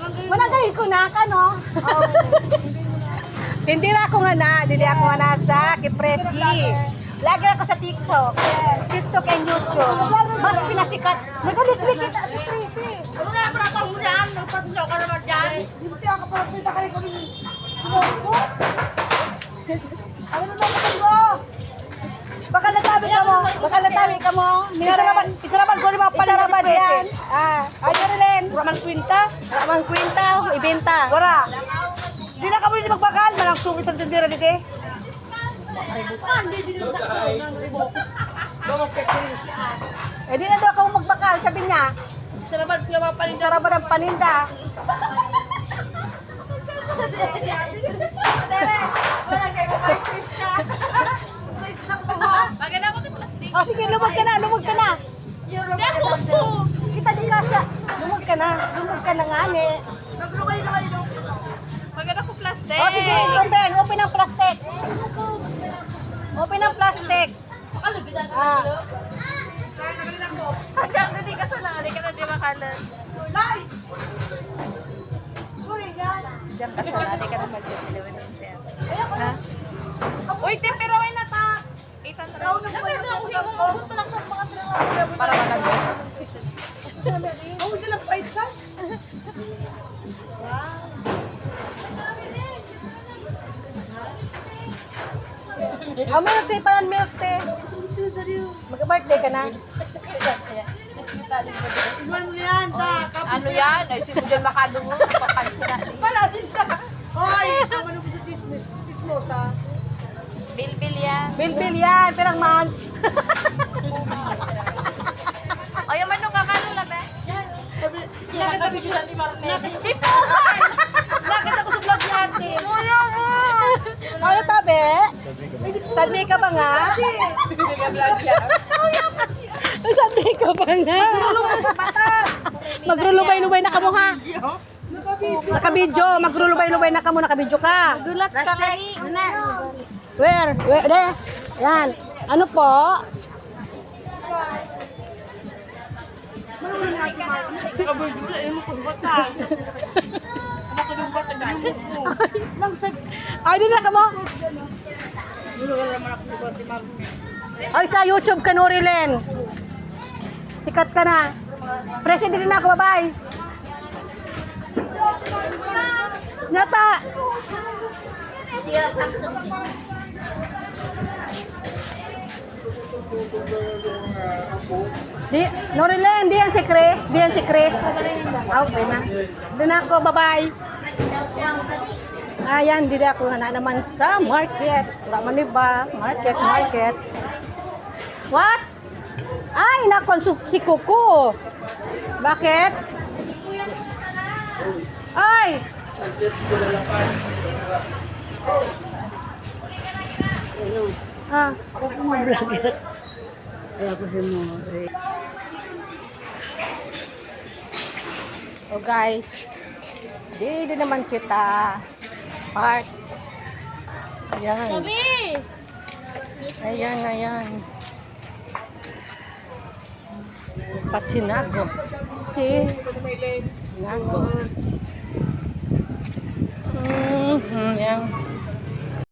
Wala dahil ko na ka, no? Hindi na ako nga na. Dili ako nga nasa Kipresi. Lagi ako sa TikTok. TikTok and YouTube. Mas pinasikat. Nagaliklik kita sa Presi. Ano na yung parang mo yan? Nagpasunod ka naman dyan. Hindi ako parang kita kayo kami. Ano na naman mo? Baka natabi ka mo. Baka natawi ka mo. Isa naman ko rin mga Palaraban yan. Ayun rin. Ramang kwinta. Ramang kwinta. Ibenta. Wala. Hindi na kami magbakal. Malang sungit sa tindira dito eh. Eh di na daw ako magbakal. Sabi niya. Isa naman ko yung mga paninda. Sarap ng paninda. Maganda ko ng plastic. O sige, lumag ka na. Lumag ka na. Hindi ako gusto. Kita di ka siya. Lumag ka na. Lumag ka na nga ni. Naglugay na kayo. Maganda ko plastic. O sige, Tumbeng. Open ang plastic. Open ang plastic. Hanggang hindi ka sa nangali ka na di makalan. Nay! Sorry, yan. Diyan ka sa nangali ka na mag-deliver ng siya. Ha? Uy, Tim, pero ay nata. 800. Para maganda. Oh, hindi lang pa isa. O milk tea pala, milk tea. Mag-birthday ka na. Iwan mo yan, ta. Ano yan? Ay, si Mujan makadungo. Papansin na. Palasin ka. Hoy, tama na ko sa business. Business, ha? Bilbil yan. Bilbil yan. Pirang months. O, yung manong kakalula, be? Nakita ko siya ni Marne. Hindi po. Nakita ko sa vlog ni ate. Ano tabi? Sadmi ka ba nga? Sadmi ka ba nga? Magrulubay-lubay na ka mo ha. Nakabidyo. Magrulubay-lubay na ka mo. Nakabidyo ka. Gulat ka kay. Where? Where? De. Yan. Ano po? Ay, di na ka mo? Ay, sa YouTube ka, Norilen. Sikat ka na. President din ako, bye-bye. Nyata. Di, Norilen, di yan si Chris. Di yan si Chris. Okay na. Doon ako, bye-bye. Ayan, di ako na naman sa market. Wala man ba? Market. What? Ay, nakon si Kuko. Bakit? Ay! Ako po mga vlogger. Kaya ko siya mo. So guys, di naman kita park. Ayan. Ayan. Patinago. Patinago. Yan.